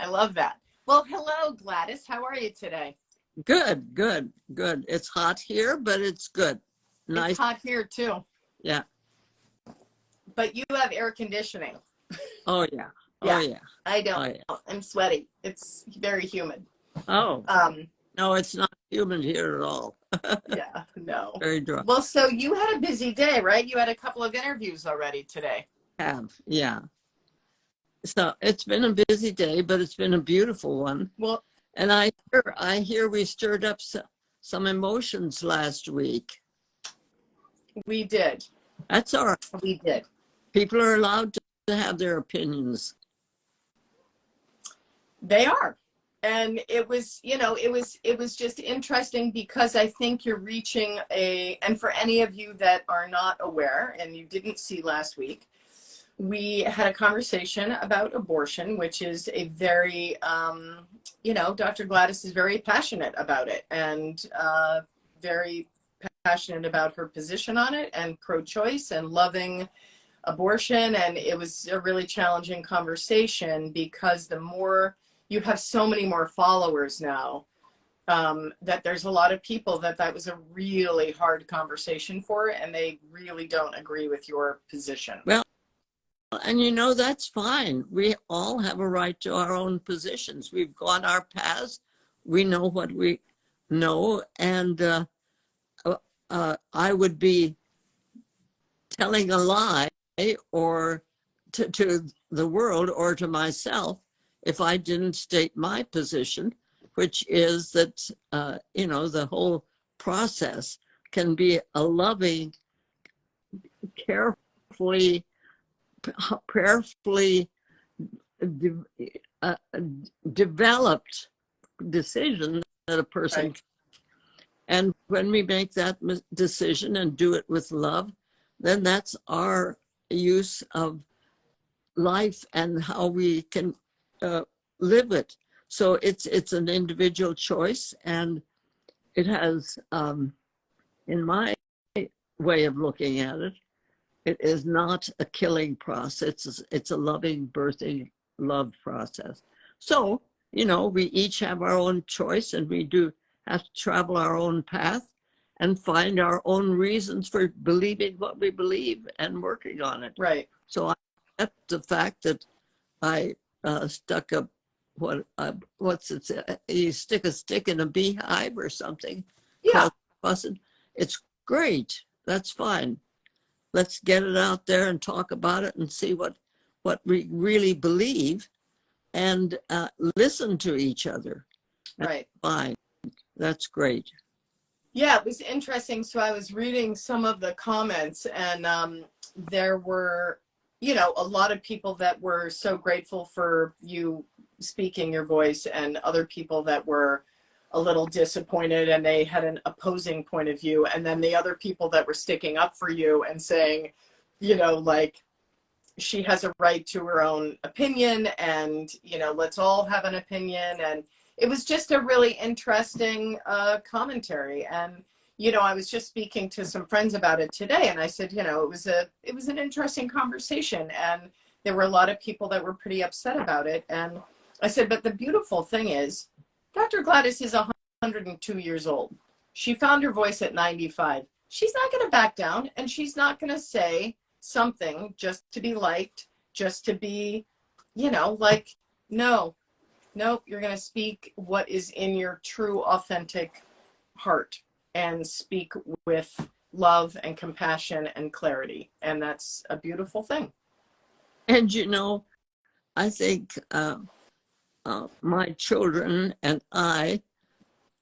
love that. Well, hello, Gladys. How are you today? Good, good, good. It's hot here, but it's good. It's Nice. hot here too, Yeah. but you have air conditioning. Oh, yeah. Oh, Yeah, yeah. I Oh, don't. yeah. I'm sweaty. It's very humid. Oh, Um, no, it's not humid here at all. yeah, no. Very dry. Well, so you had a busy day, right? You had a couple of interviews already today. Yeah. So it's been a busy day, but it's been a beautiful one. Well, And I hear we stirred up some emotions last week. we did. That's all right. We did. People are allowed to have their opinions. They are. And it was, it was just interesting because I think you're reaching and for any of you that are not aware and you didn't see last week, we had a conversation about abortion, which is a very, Dr. Gladys is very passionate about it and very passionate about her position on it and pro-choice and loving abortion. And it was a really challenging conversation because the more you have so many more followers now, that there's a lot of people that was a really hard conversation for, and they really don't agree with your position. Well, and that's fine. We all have a right to our own positions. We've gone our paths. We know what we know. And I would be telling a lie or to the world or to myself if I didn't state my position, which is that, the whole process can be a loving, carefully, prayerfully developed decision that a person Right. And when we make that decision and do it with love, then that's our use of life and how we can live it. So it's an individual choice, and it has, in my way of looking at it, it is not a killing process. It's a loving, birthing love process. So, we each have our own choice, and we do have to travel our own path and find our own reasons for believing what we believe and working on it. Right. So I accept the fact that I stuck a, what's it? You stick a stick in a beehive or something. Yeah. It's great. That's fine. Let's get it out there and talk about it and see what we really believe, and listen to each other. Right. Fine. That's great. Yeah, it was interesting. So I was reading some of the comments, and there were, a lot of people that were so grateful for you speaking your voice, and other people that were a little disappointed and they had an opposing point of view. And then the other people that were sticking up for you and saying, like, she has a right to her own opinion, and, let's all have an opinion. And it was just a really interesting commentary. And, I was just speaking to some friends about it today, and I said, it was an interesting conversation. And there were a lot of people that were pretty upset about it. And I said, but the beautiful thing is, Dr. Gladys is 102 years old. She found her voice at 95. She's not going to back down, and she's not going to say something just to be liked, just to be, like, no, nope, you're going to speak what is in your true, authentic heart, and speak with love and compassion and clarity. And that's a beautiful thing. And, I think my children and I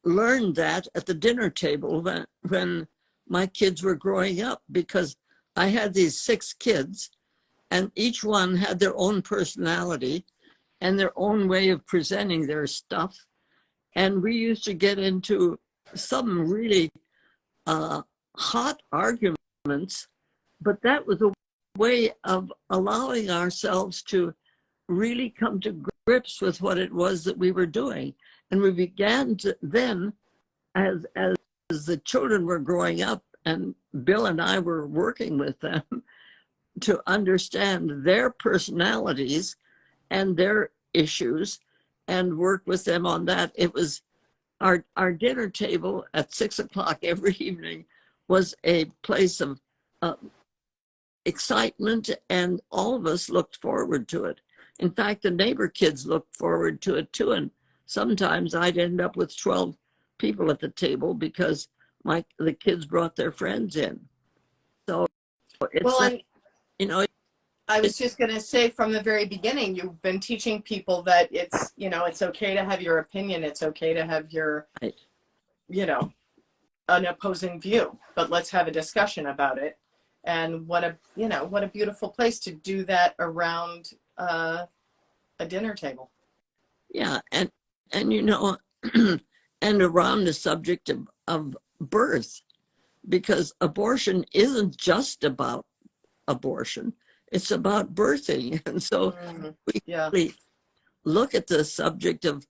learned that at the dinner table when my kids were growing up, because I had these 6 kids, and each one had their own personality and their own way of presenting their stuff. And we used to get into some really hot arguments, but that was a way of allowing ourselves to really come to grips with what it was that we were doing. And we began to then, as the children were growing up and Bill and I were working with them, to understand their personalities and their issues, and work with them on that. It was our dinner table at 6 o'clock every evening was a place of uh, excitement, and all of us looked forward to it. In fact, the neighbor kids looked forward to it too, and sometimes I'd end up with 12 people at the table because the kids brought their friends in. So it's Well, that, and you know, I was it's just going to say from the very beginning, you've been teaching people that it's, it's okay to have your opinion. It's okay to have your, right. you know, an opposing view, but let's have a discussion about it. And what a beautiful place to do that around a dinner table. Yeah, and and around the subject of birth, because abortion isn't just about abortion, it's about birthing. And so we Yeah, really look at the subject of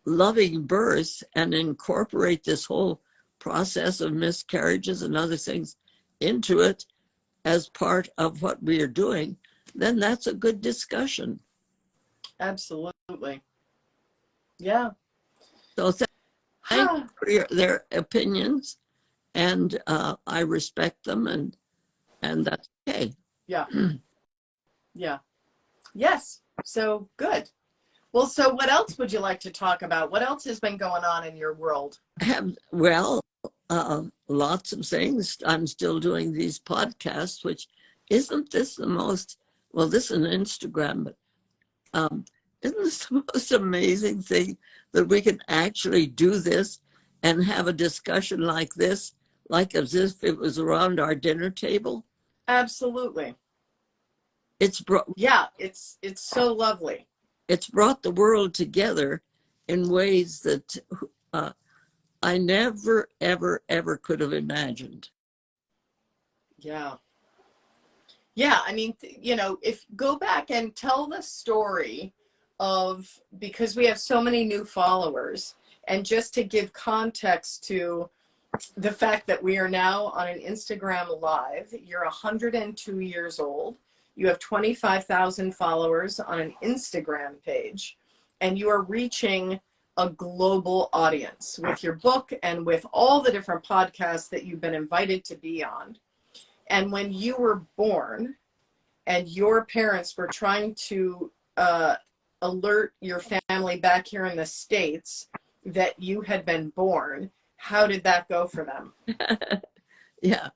loving birth and incorporate this whole process of miscarriages and other things into it as part of what we are doing, then that's a good discussion. absolutely. Yeah. So thank you for their opinions, and I respect them, and that's okay. Yeah. Yeah. Yes. So good. Well, so what else would you like to talk about? What else has been going on in your world? Well, lots of things. I'm still doing these podcasts, which isn't this the most, well, this is an Instagram, but isn't this the most amazing thing that we can actually do this and have a discussion like this, like as if it was around our dinner table? Absolutely. It's brought, Yeah, it's so lovely. it's brought the world together in ways that uh, I never, ever, ever could have imagined. Yeah. Yeah, I mean, if go back and tell the story of, because we have so many new followers, and just to give context to the fact that we are now on an Instagram live, you're 102 years old, you have 25,000 followers on an Instagram page, and you are reaching a global audience with your book and with all the different podcasts that you've been invited to be on. And when you were born and your parents were trying to alert your family back here in the States that you had been born, how did that go for them? Yeah,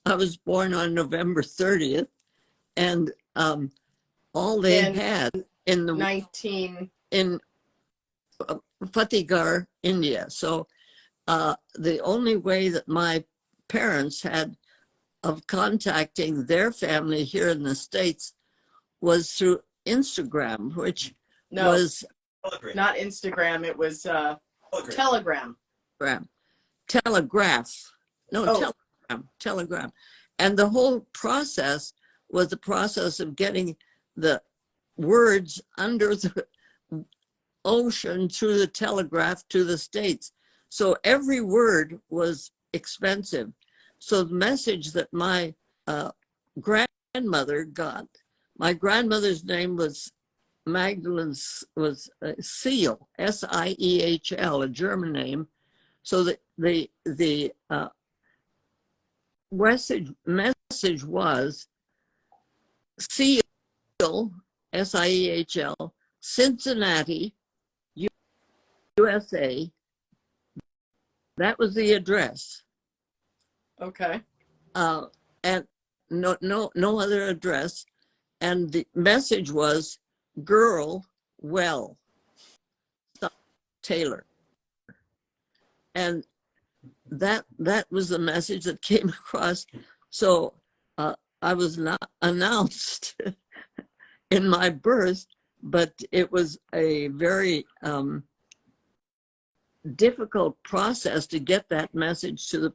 I was born on November 30th, and all they In had in 19... in Fatehgarh, India. So the only way that my parents had of contacting their family here in the States was through Instagram, which No, was not Instagram. It was Telegram. telegraph. No, Oh, telegram. And the whole process was the process of getting the words under the ocean through the telegraph to the States. So every word was expensive. So the message that my grandmother got, my grandmother's name was Magdalene, was Seal, Siehl, a German name. So the message was Seal, Siehl, Cincinnati, USA. That was the address, okay. and no other address. And the message was, "Girl, well, Taylor." And that was the message that came across. So I was not announced in my birth, but it was a very difficult process to get that message to the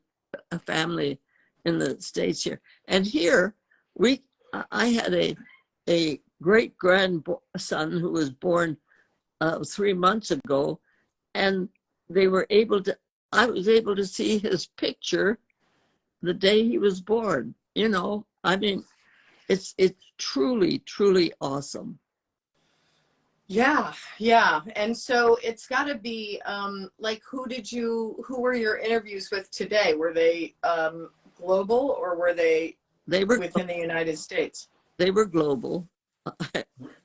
family in the States here. And here I had a great grandson who was born 3 months ago, and I was able to see his picture the day he was born. I mean, it's truly, truly awesome. Yeah, yeah. And so it's got to be like, who were your interviews with today? Were they global, or were they They were within the United States? they were global.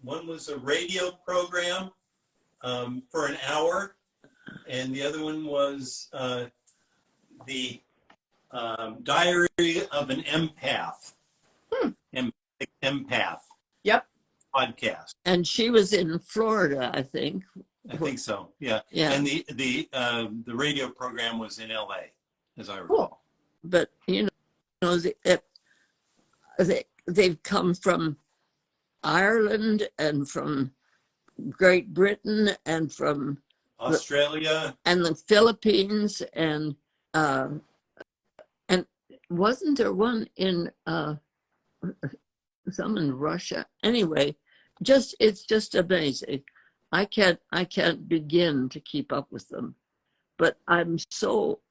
One was a radio program for an hour, and the other one was the Diary of an Empath, Hmm. Empath Yep. podcast. And she was in Florida, I think. I think so. Yeah. Yeah. And the radio program was in L.A., as I recall. Cool. But they've come from Ireland and from Great Britain and from Australia and the Philippines uh, and wasn't there one in some in Russia? Anyway, it's just amazing. I can't begin to keep up with them, but I'm so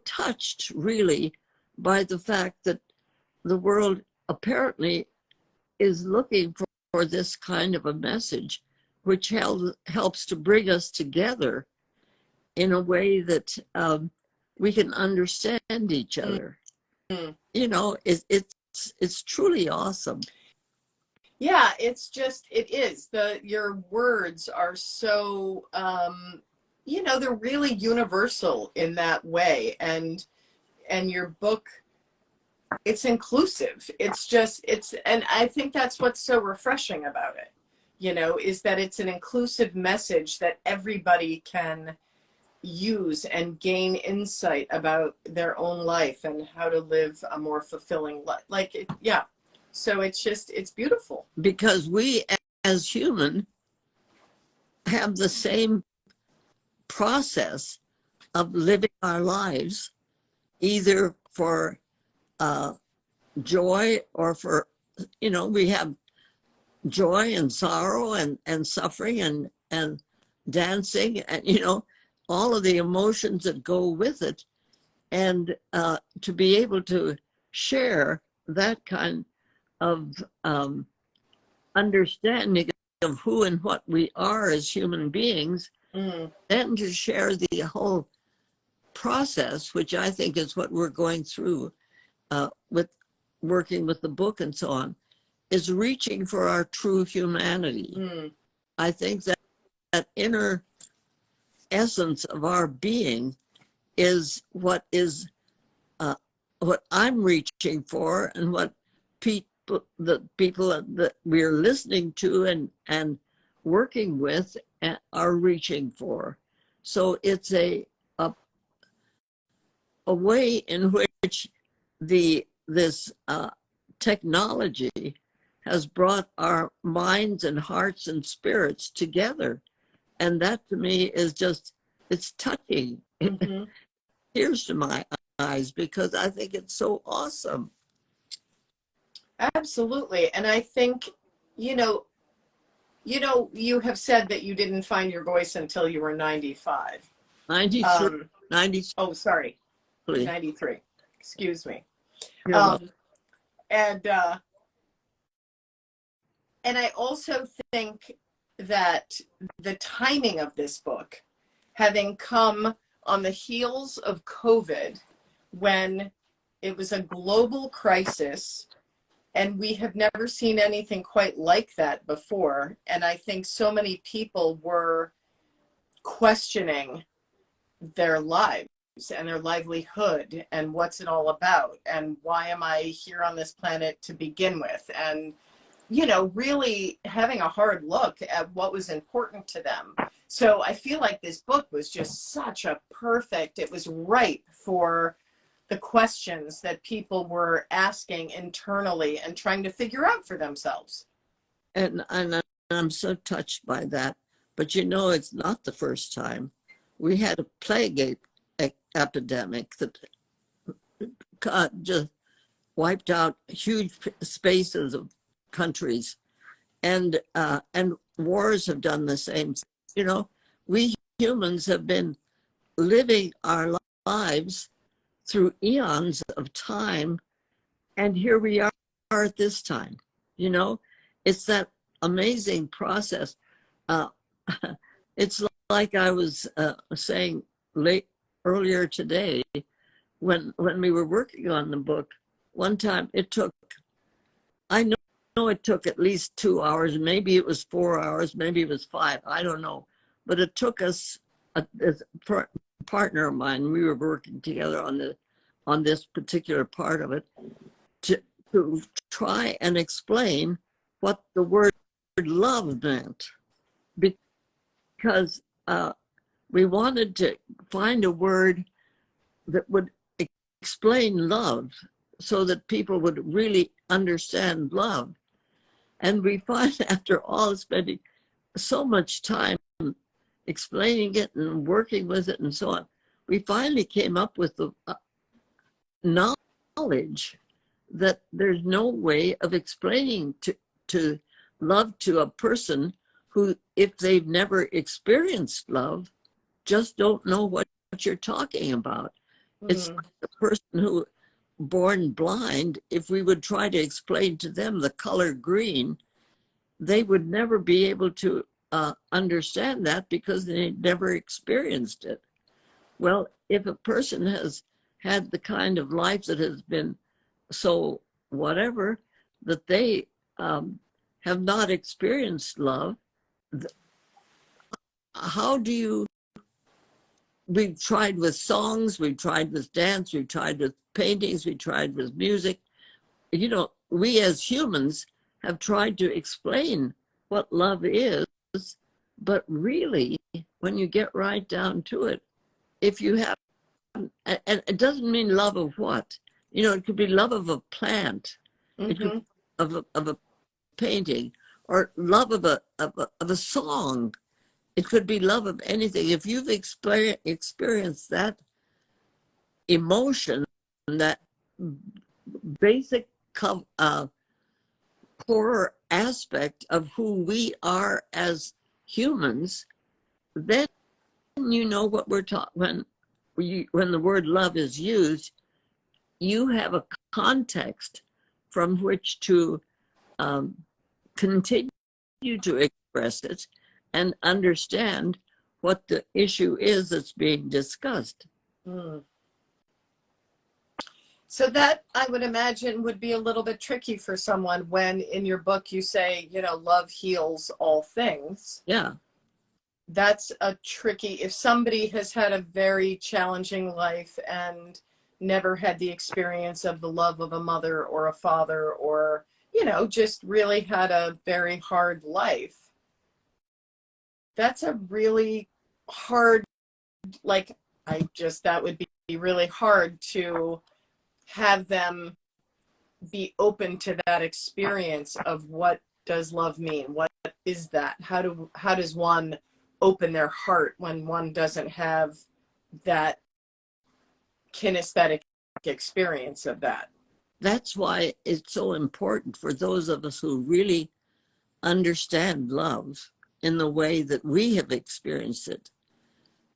touched really by the fact that the world apparently is looking for this kind of a message, which helps to bring us together in a way that we can understand each other. Mm-hmm. You know, it's truly awesome. Yeah, it is. Your words are so, they're really universal in that way. And your book, it's inclusive. And I think that's what's so refreshing about it, is that it's an inclusive message that everybody can use and gain insight about their own life and how to live a more fulfilling life. Yeah. So it's beautiful. Because we as human have the same process of living our lives, either for joy or for, we have joy and sorrow and suffering and dancing and, all of the emotions that go with it. And to be able to share that kind of understanding of who and what we are as human beings, and to share the whole process, which I think is what we're going through with working with the book and so on, is reaching for our true humanity. I think that inner essence of our being is what I'm reaching for, and what the people that we're listening to and working with are reaching for. So it's a way in which this technology has brought our minds and hearts and spirits together. And that to me is it's touching. Mm-hmm. Tears to my eyes, because I think it's so awesome. Absolutely. And I think, you have said that you didn't find your voice until you were 95. 93. 93. Oh, sorry. 93. Excuse me. And I also think that the timing of this book, having come on the heels of COVID, when it was a global crisis, and we have never seen anything quite like that before. And I think so many people were questioning their lives and their livelihood and what's it all about, and why am I here on this planet to begin with, and really having a hard look at what was important to them. So I feel like this book was just it was ripe for the questions that people were asking internally and trying to figure out for themselves. And I'm so touched by that. But it's not the first time. We had a plague epidemic that just wiped out huge spaces of countries, and wars have done the same. We humans have been living our lives through eons of time, and here we are at this time. It's that amazing process. Uh, it's like I was saying earlier today, when we were working on the book, one time it took, I know it took at least 2 hours, maybe it was 4 hours, maybe it was 5, I don't know. But it took us, this partner of mine, we were working together on this particular part of it, to try and explain what the word love meant. Because we wanted to find a word that would explain love so that people would really understand love. And we find after all spending so much time explaining it and working with it and so on, we finally came up with the knowledge that there's no way of explaining to love to a person who, if they've never experienced love, just don't know what you're talking about. It's like a person who born blind, if we would try to explain to them the color green, they would never be able to understand that because they never experienced it. Well, if a person has had the kind of life that has been so whatever, that they have not experienced love, how do you, we've tried with songs, we've tried with dance, we've tried with paintings, we tried with music. You know, we as humans have tried to explain what love is, but really, when you get right down to it, if you have, and it doesn't mean love of what, you know, it could be love of a plant, it could be of a painting, or love of a song. It could be love of anything. If you've experienced that emotion, that basic core aspect of who we are as humans, then you know what we're talking. When the word love is used, you have a context from which to continue to express it and understand what the issue is that's being discussed. So that, I would imagine, would be a little bit tricky for someone when in your book you say, you know, love heals all things. Yeah. That's a tricky, if somebody has had a very challenging life and never had the experience of the love of a mother or a father, or, you know, just really had a very hard life, that's a really hard, like, that would be really hard to have them be open to that experience of what does love mean? What is that? How does one open their heart when one doesn't have that kinesthetic experience of that? That's why it's so important for those of us who really understand love in the way that we have experienced it,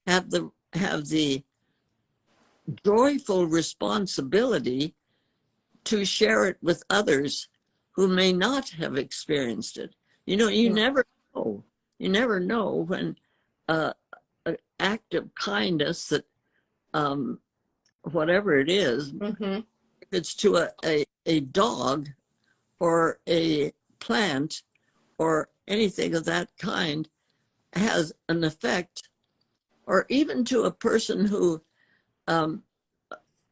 have the joyful responsibility to share it with others who may not have experienced it. You know, you never know. You never know when an act of kindness that, whatever it is, if it's to a dog or a plant or anything of that kind, has an effect, or even to a person who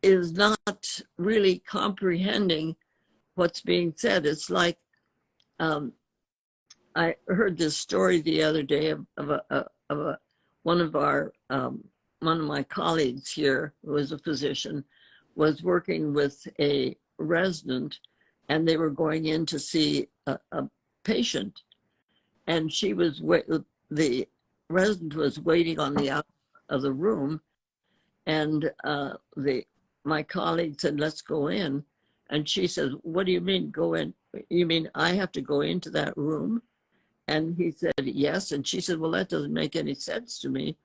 is not really comprehending what's being said. It's like, I heard this story the other day of one of my colleagues here, who was a physician, was working with a resident, and they were going in to see a patient, and the resident was waiting on the outside of the room, and my colleague said, "Let's go in." And she says, "What do you mean go in? You mean I have to go into that room?" And he said, "Yes." And she said, "Well, that doesn't make any sense to me.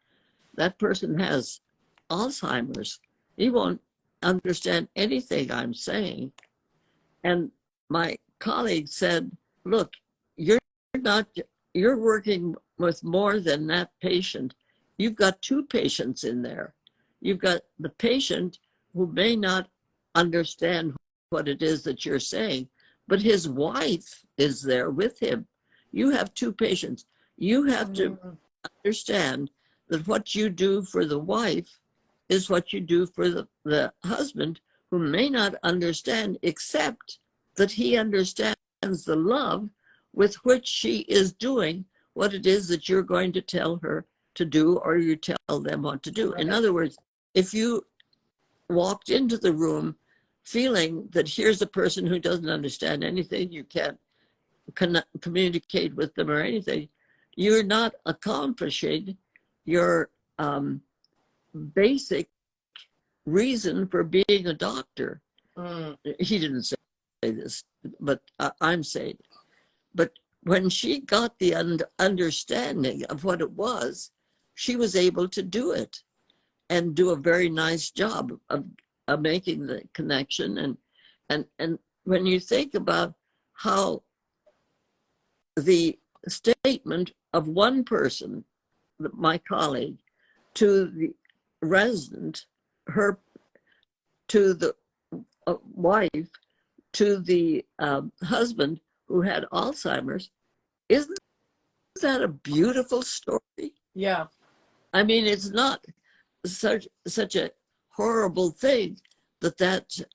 That person has Alzheimer's. He won't understand anything I'm saying." And my colleague said, "Look, you're not, you're working with more than that patient. You've got two patients in there. You've got the patient who may not understand what it is that you're saying, but his wife is there with him. You have two patients. You have to understand that what you do for the wife is what you do for the husband, who may not understand, except that he understands the love with which she is doing what it is that you're going to tell her to do, or you tell them what to do. In other words, if you walked into the room feeling that here's a person who doesn't understand anything, you can't communicate with them or anything, you're not accomplishing your basic reason for being a doctor. He didn't say this, but I'm saying it. But when she got the understanding of what it was, she was able to do it and do a very nice job of making the connection. And when you think about how the statement of one person, my colleague, to the resident, her, to the wife, to the husband who had Alzheimer's, isn't that a beautiful story? Yeah. I mean, it's not such a horrible thing that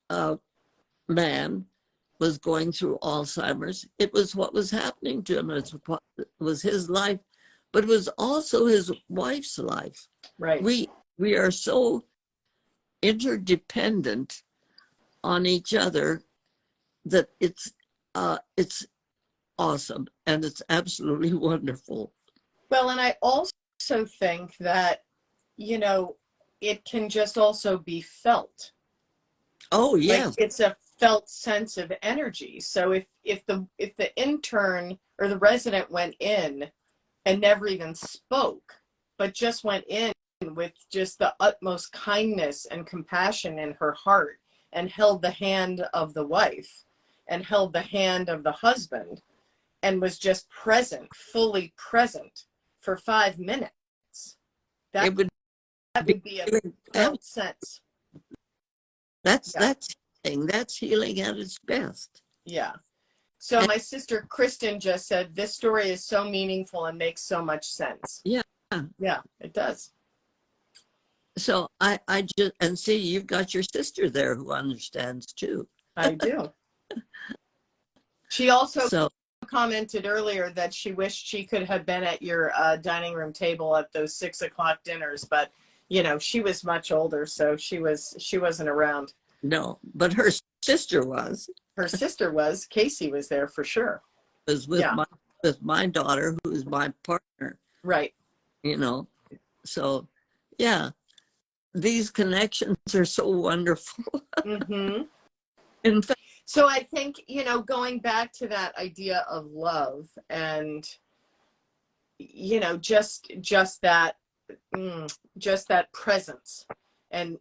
man was going through Alzheimer's. It was what was happening to him. It was his life, but it was also his wife's life. Right. We are so interdependent on each other that it's awesome, and it's absolutely wonderful. Well, and I also think that, you know, it can just also be felt. Oh, yeah. Like, it's a felt sense of energy. So if the intern or the resident went in and never even spoke, but just went in with just the utmost kindness and compassion in her heart, and held the hand of the wife and held the hand of the husband, and was just present, fully present for 5 minutes, that would be a felt sense. That's healing. That's healing at its best. Yeah. So my sister Kristen just said, this story is so meaningful and makes so much sense. Yeah. Yeah, it does. So I just, and see, you've got your sister there who understands too. I do. She also commented earlier that she wished she could have been at your dining room table at those 6 o'clock dinners, but you know, she was much older, so she wasn't around. No, but her sister was. Her sister was. Casey was there for sure. Was with my daughter, who is my partner. Right. You know, so yeah, these connections are so wonderful. Mm-hmm. In fact, so I think, you know, going back to that idea of love, and you know, just that presence, and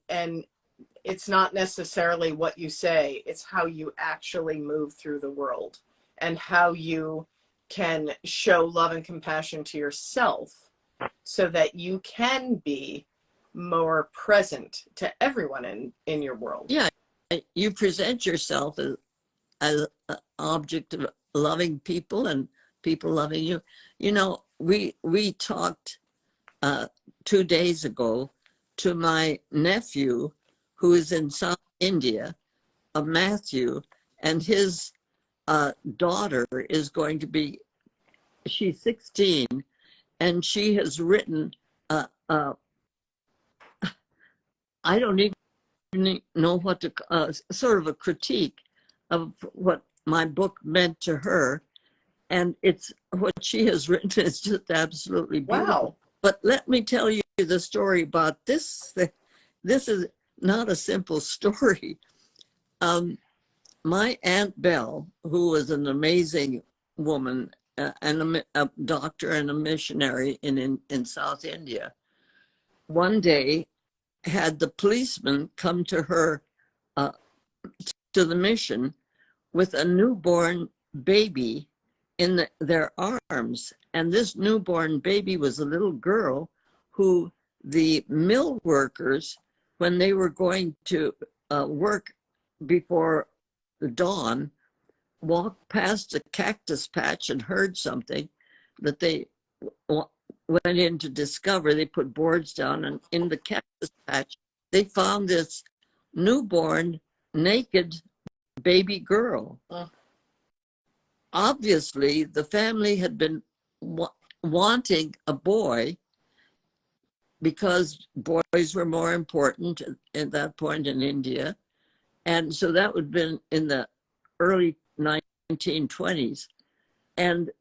it's not necessarily what you say, it's how you actually move through the world, and how you can show love and compassion to yourself so that you can be more present to everyone in your world. Yeah, you present yourself as an object of loving people and people loving you. You know, we talked 2 days ago to my nephew who is in South India, Matthew, and his daughter is going to be, she's 16, and she has written I don't even know what to, sort of a critique of what my book meant to her. And it's what she has written is just absolutely beautiful. Wow. But let me tell you the story about this. This is not a simple story. My Aunt Belle, who was an amazing woman, and a doctor and a missionary in South India, one day had the policeman come to her, to the mission, with a newborn baby in their arms. And this newborn baby was a little girl who the mill workers, when they were going to work before the dawn, walked past a cactus patch and heard something that they went in to discover. They put boards down, and in the cactus patch, they found this newborn, naked baby girl. Obviously, the family had been wanting a boy because boys were more important at that point in India. And so that would have been in the early 1920s. And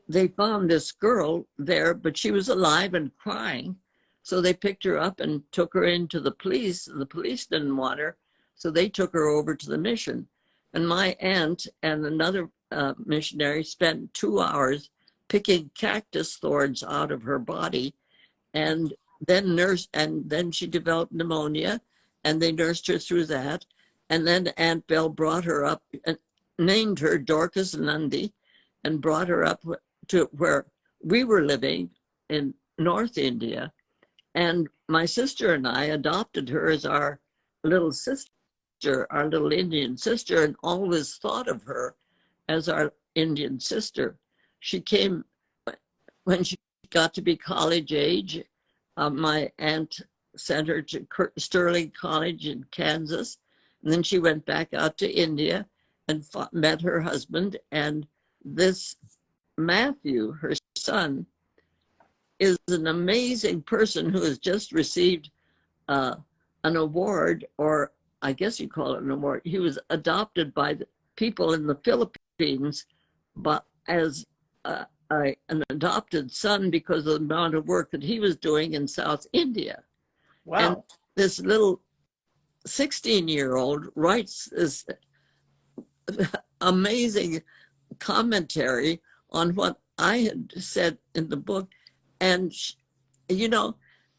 they found this girl there, but she was alive and crying. So they picked her up and took her into the police. The police didn't want her, so they took her over to the mission. And my aunt and another missionary spent 2 hours picking cactus thorns out of her body, and then she developed pneumonia, and they nursed her through that. And then Aunt Bell brought her up and named her Dorcas Nundy, and brought her up to where we were living in North India. And my sister and I adopted her as our little sister, our little Indian sister, and always thought of her as our Indian sister. She came when she got to be college age. My aunt sent her to Sterling College in Kansas. And then she went back out to India and met her husband. And this Matthew, her son, is an amazing person who has just received an award, or I guess you call it an award. He was adopted by the people in the Philippines, but as an adopted son because of the amount of work that he was doing in South India. Wow. And this little 16-year-old writes this amazing commentary on what I had said in the book. And, you know,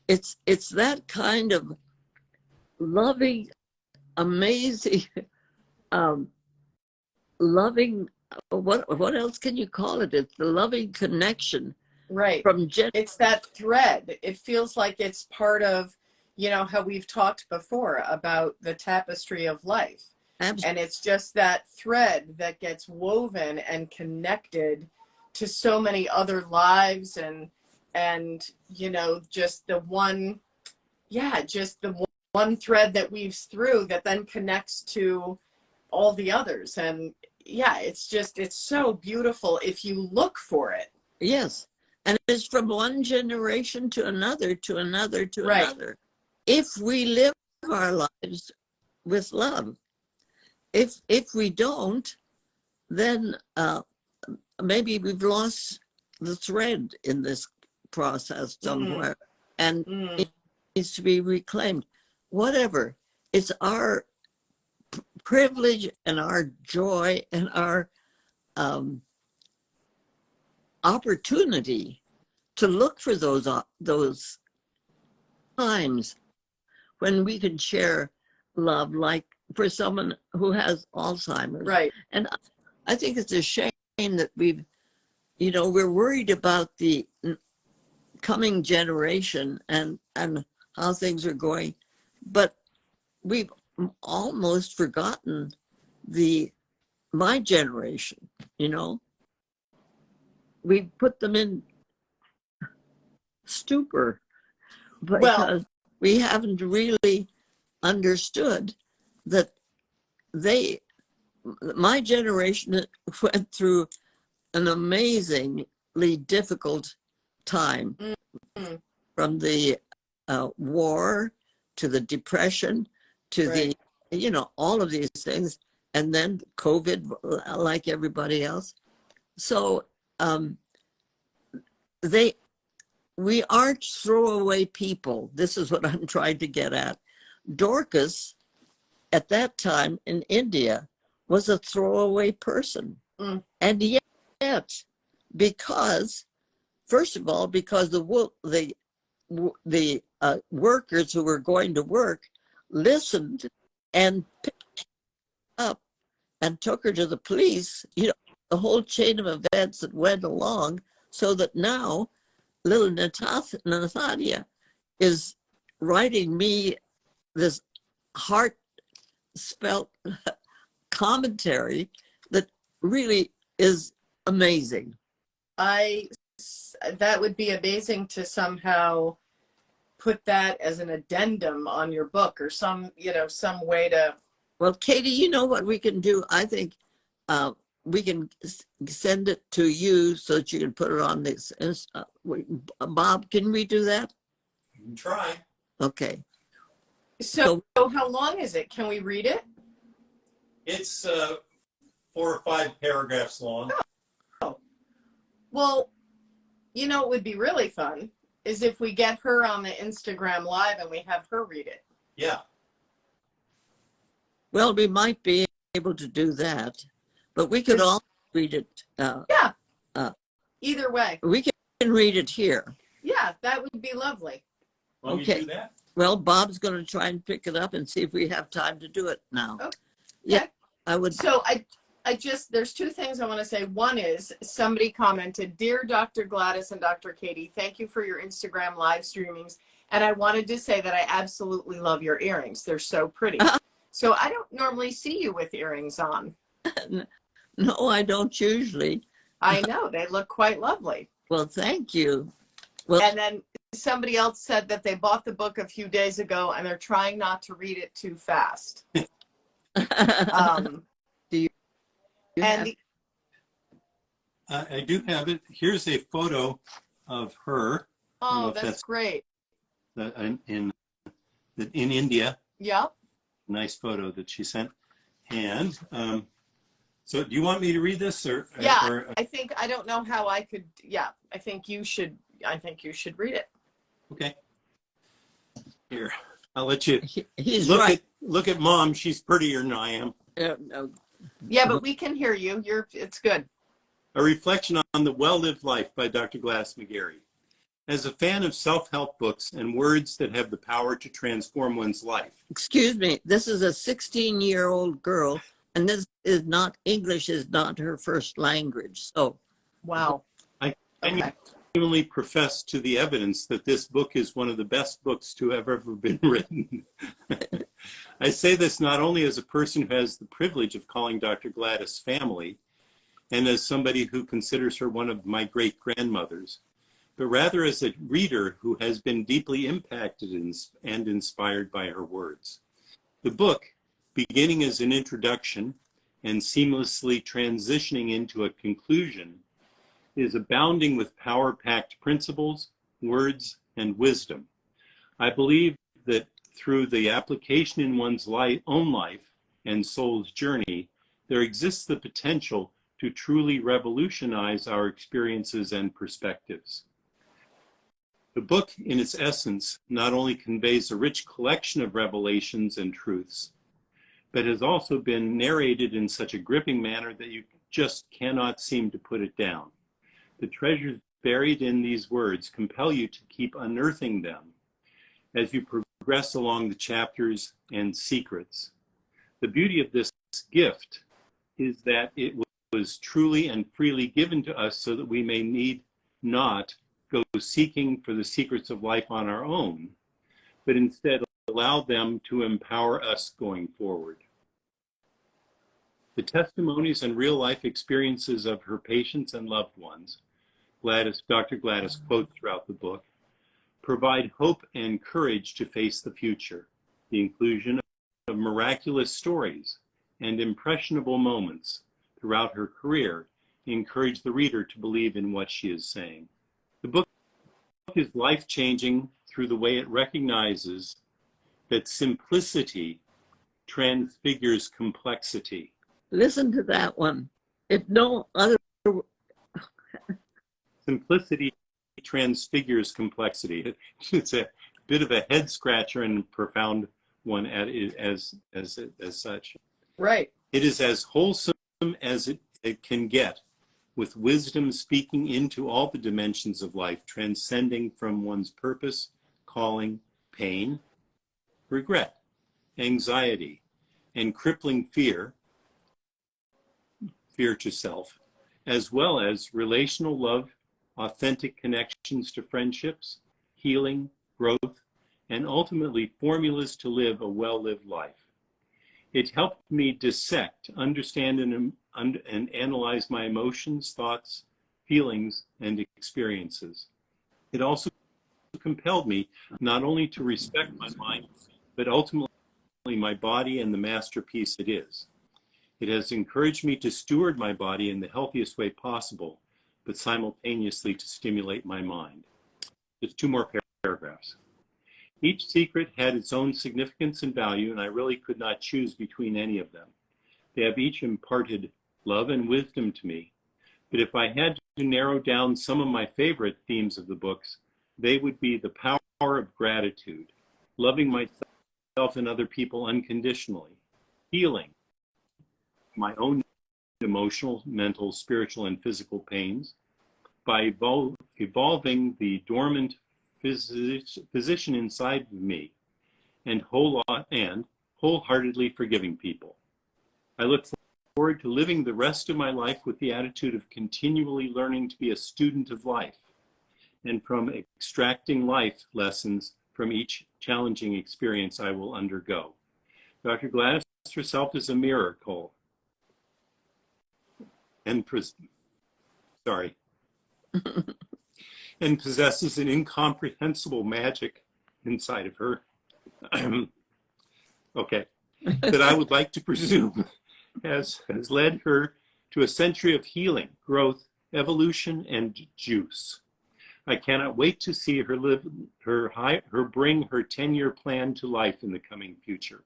it's that kind of loving, amazing, loving, what else can you call it? It's the loving connection. Right. It's that thread. It feels like it's part of, you know, how we've talked before about the tapestry of life. Absolutely. And it's just that thread that gets woven and connected to so many other lives, and you know, just the one thread that weaves through that then connects to all the others. And yeah, it's so beautiful if you look for it. Yes. And it's from one generation to another, to another, to right. another. If we live our lives with love, if we don't, then maybe we've lost the thread in this process somewhere, and it needs to be reclaimed. Whatever, it's our privilege and our joy and our opportunity to look for those times when we can share love, like for someone who has Alzheimer's. Right. And I think it's a shame that we're worried about the coming generation and how things are going, but we've almost forgotten my generation. We put them in stupor because we haven't really understood that my generation went through an amazingly difficult time, from the war to the depression to right. all of these things, and then COVID, like everybody else. So we aren't throwaway people. This is what I'm trying to get at. Dorcas, at that time in India, was a throwaway person. And yet, because, first of all, because the workers who were going to work listened and picked her up and took her to the police, the whole chain of events that went along, so that now little Natalia is writing me this heartfelt commentary that really is amazing. That would be amazing to somehow put that as an addendum on your book, or some way to. Well, Katie, you know what we can do? I think we can send it to you so that you can put it on this. Bob, can we do that? You can try. Okay. So how long is it? Can we read it? It's 4 or 5 paragraphs long. Oh. Well, it would be really fun is if we get her on the Instagram Live and we have her read it. Yeah. Well, we might be able to do that, but we could all read it. Yeah. Either way. We can read it here. Yeah, that would be lovely. Want me to do that? Well, Bob's going to try and pick it up and see if we have time to do it now. Okay. Yeah, I would. So there's 2 things I want to say. One is somebody commented, "Dear Dr. Gladys and Dr. Katie, thank you for your Instagram live streamings. And I wanted to say that I absolutely love your earrings. They're so pretty." So I don't normally see you with earrings on. No, I don't usually. I know, they look quite lovely. Well, thank you. Well, And then somebody else said that they bought the book a few days ago and they're trying not to read it too fast. I do have it. Here's a photo of her. Oh, that's great. In India. Yep. Nice photo that she sent. And so do you want me to read this or? Yeah, or, I don't know how I could. Yeah, I think you should read it. Okay. Here, I'll let you He's look right. Look at Mom. She's prettier than I am. Yeah, but we can hear you. It's good. A reflection on the well-lived life by Dr. Gladys McGarry. As a fan of self-help books and words that have the power to transform one's life. Excuse me, this is a 16-year-old girl, and this is not, English is not her first language. So, Wow. I Okay. genuinely profess to the evidence that this book is one of the best books to have ever been written. I say this not only as a person who has the privilege of calling Dr. Gladys family, and as somebody who considers her one of my great-grandmothers, but rather as a reader who has been deeply impacted and inspired by her words. The book, beginning as an introduction and seamlessly transitioning into a conclusion, is abounding with power-packed principles, words, and wisdom. I believe that through the application in one's own life and soul's journey, there exists the potential to truly revolutionize our experiences and perspectives. The book, in its essence, not only conveys a rich collection of revelations and truths, but has also been narrated in such a gripping manner that you just cannot seem to put it down. The treasures buried in these words compel you to keep unearthing them as you progress along the chapters and secrets. The beauty of this gift is that it was truly and freely given to us so that we may need not go seeking for the secrets of life on our own, but instead allow them to empower us going forward. The testimonies and real-life experiences of her patients and loved ones, Dr. Gladys quotes throughout the book, provide hope and courage to face the future. The inclusion of miraculous stories and impressionable moments throughout her career encourage the reader to believe in what she is saying. The book is life-changing through the way it recognizes that simplicity transfigures complexity. listen to that one. If no other, Simplicity transfigures complexity. It's a bit of a head scratcher and a profound one as such. Right. It is as wholesome as it can get, with wisdom speaking into all the dimensions of life, transcending from one's purpose, calling, pain, regret, anxiety, and crippling fear to self, as well as relational love, authentic connections to friendships, healing, growth, and ultimately formulas to live a well-lived life. It helped me dissect, understand, and analyze my emotions, thoughts, feelings, and experiences. It also compelled me not only to respect my mind, but ultimately my body and the masterpiece it is. It has encouraged me to steward my body in the healthiest way possible, but simultaneously to stimulate my mind. Just two more paragraphs. Each secret had its own significance and value, and I really could not choose between any of them. They have each imparted love and wisdom to me, but if I had to narrow down some of my favorite themes of the books, they would be the power of gratitude, loving myself and other people unconditionally, healing my own emotional, mental, spiritual, and physical pains by evolving the dormant physician inside of me, and wholeheartedly forgiving people. I look forward to living the rest of my life with the attitude of continually learning to be a student of life, and from extracting life lessons from each challenging experience I will undergo. Dr. Gladys herself is a miracle, and and possesses an incomprehensible magic inside of her. Okay, that I would like to presume has led her to a century of healing, growth, evolution, and juice. I cannot wait to see her bring her 10-year plan to life in the coming future.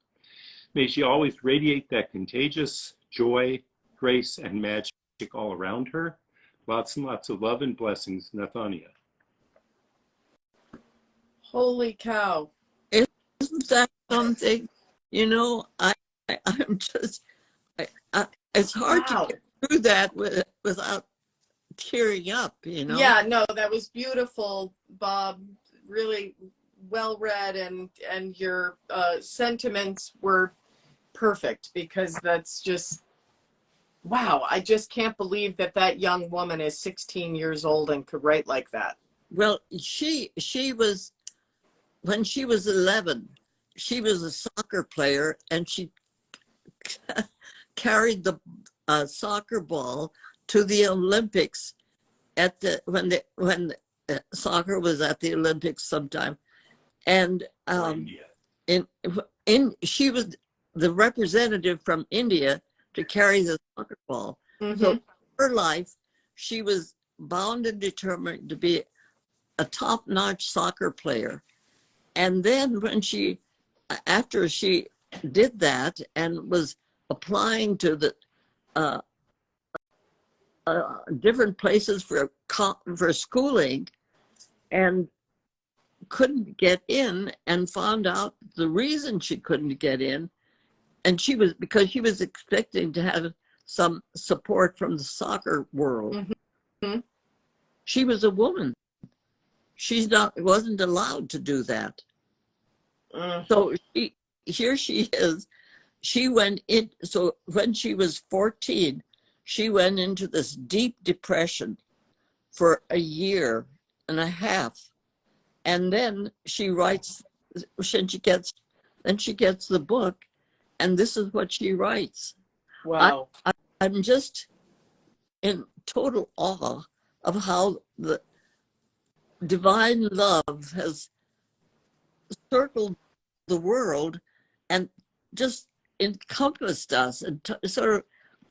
May she always radiate that contagious joy, grace, and magic all around her. Lots and lots of love and blessings, Nathania. Holy cow. Isn't that something? You know, I'm just, it's hard to Wow. get through that without tearing up, you know? Yeah, no, that was beautiful, Bob. Really well read, and your sentiments were perfect, because that's just, wow. I just can't believe that young woman is 16 years old and could write like that. Well, she was, when she was 11, she was a soccer player, and she carried the soccer ball to the Olympics when soccer was at the Olympics sometime, and she was the representative from India to carry the soccer ball. Mm-hmm. So her life, she was bound and determined to be a top-notch soccer player. And then after she did that and was applying to the different places for schooling, and couldn't get in, and found out the reason she couldn't get in, and because she was expecting to have some support from the soccer world. Mm-hmm. She was a woman. Wasn't allowed to do that. So here she is. She went in. So when she was 14, she went into this deep depression for a year and a half. And then she writes, then she gets the book, and this is what she writes. Wow. I'm just in total awe of how the divine love has circled the world and just encompassed us and sort of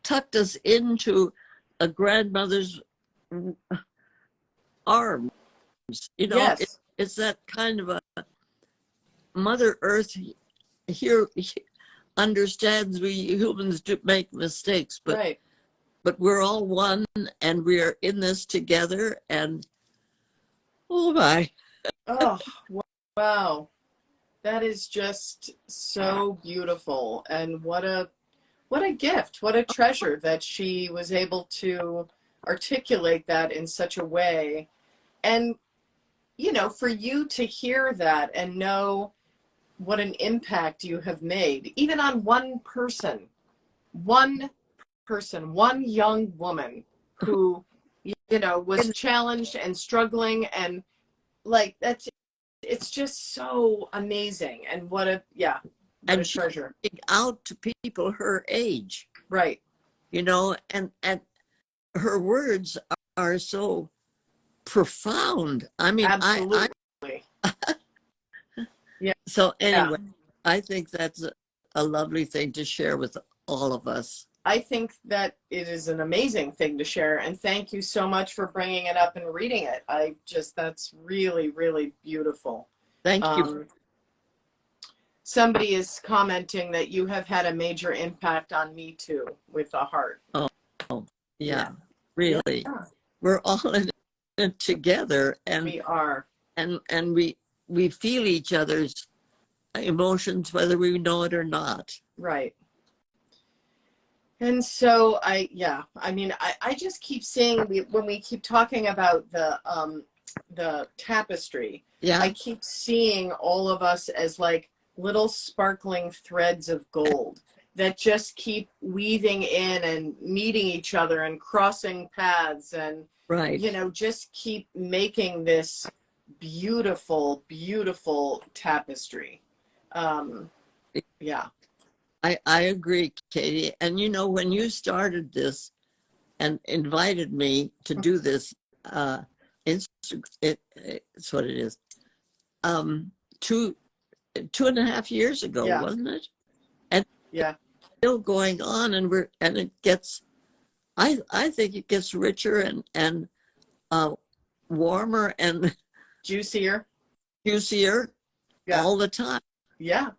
tucked us into a grandmother's arms. You know, Yes. it's that kind of a Mother Earth here understands we humans do make mistakes, but Right. but we're all one, and we're in this together. And oh my. Oh, wow. That is just so beautiful. And what a gift, what a treasure that she was able to articulate that in such a way. And, you know, for you to hear that and know what an impact you have made, even on one person, one young woman, who, you know, was challenged and struggling, and like it's just so amazing. And what a And treasure. she's out to people her age, Right. you know, and her words are so profound. I mean, Absolutely. so anyway, I think that's a lovely thing to share with all of us. I think that it is an amazing thing to share, and thank you so much for bringing it up and reading it. That's really, really beautiful. Thank you. Somebody is commenting that you have had a major impact on me too, with the heart. Oh, yeah, really. Yeah. We're all in it together, and we are, and we feel each other's emotions, whether we know it or not. Right. And so I just keep seeing, when we keep talking about the tapestry, I keep seeing all of us as like little sparkling threads of gold that just keep weaving in and meeting each other and crossing paths, and you know, just keep making this beautiful, beautiful tapestry. I agree, Katie. And you know, when you started this and invited me to do this, it's what it is. 2.5 years ago, wasn't it? And still going on, and it gets. I think it gets richer and warmer and juicier all the time.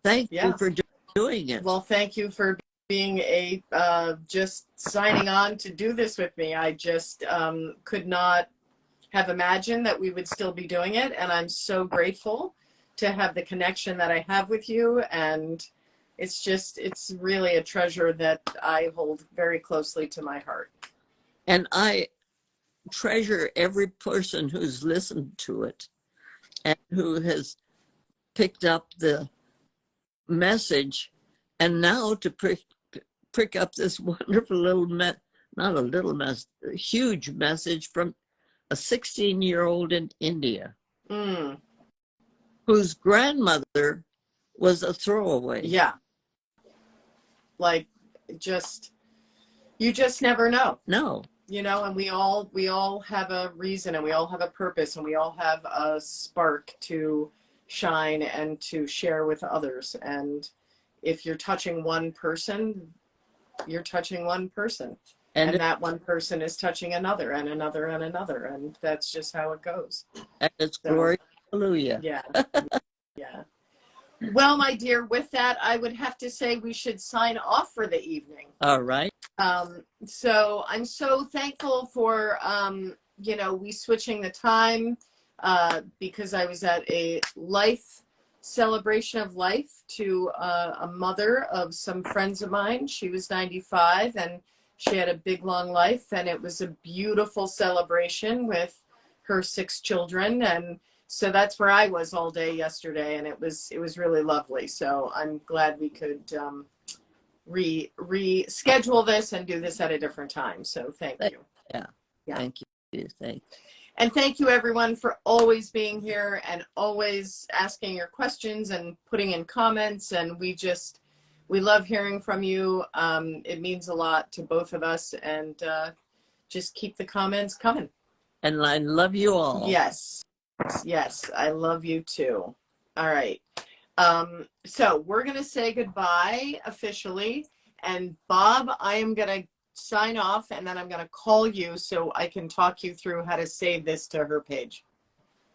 Thank you for doing it. Well, thank you for being just signing on to do this with me. I just could not have imagined that we would still be doing it, and I'm so grateful to have the connection that I have with you, and it's really a treasure that I hold very closely to my heart. And I treasure every person who's listened to it and who has picked up the message, and now to pick up this wonderful little a huge message from a 16-year-old in India whose grandmother was a throwaway. Like, you just never know. No. You know, and we all have a reason, and we all have a purpose, and we all have a spark to shine and to share with others. And if you're touching one person, you're touching one person, and that one person is touching another and another and another, and that's just how it goes. And it's glory, hallelujah. Yeah. Well, my dear, with that, I would have to say we should sign off for the evening. All right. So I'm so thankful for, you know, we switching the time, because I was at a celebration of life to a mother of some friends of mine. She was 95, and she had a big, long life, and it was a beautiful celebration with her 6 children. And so that's where I was all day yesterday, and it was really lovely. So I'm glad we could reschedule this and do this at a different time. So thank you. Yeah. Thank you. And thank you, everyone, for always being here and always asking your questions and putting in comments. And we love hearing from you. It means a lot to both of us, and just keep the comments coming. And I love you all. Yes, I love you too. All right. So we're going to say goodbye officially. And Bob, I am going to sign off, and then I'm going to call you so I can talk you through how to save this to her page.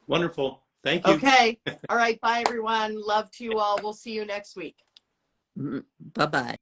Wonderful. Thank you. Okay. All right. Bye, everyone. Love to you all. We'll see you next week. Bye-bye.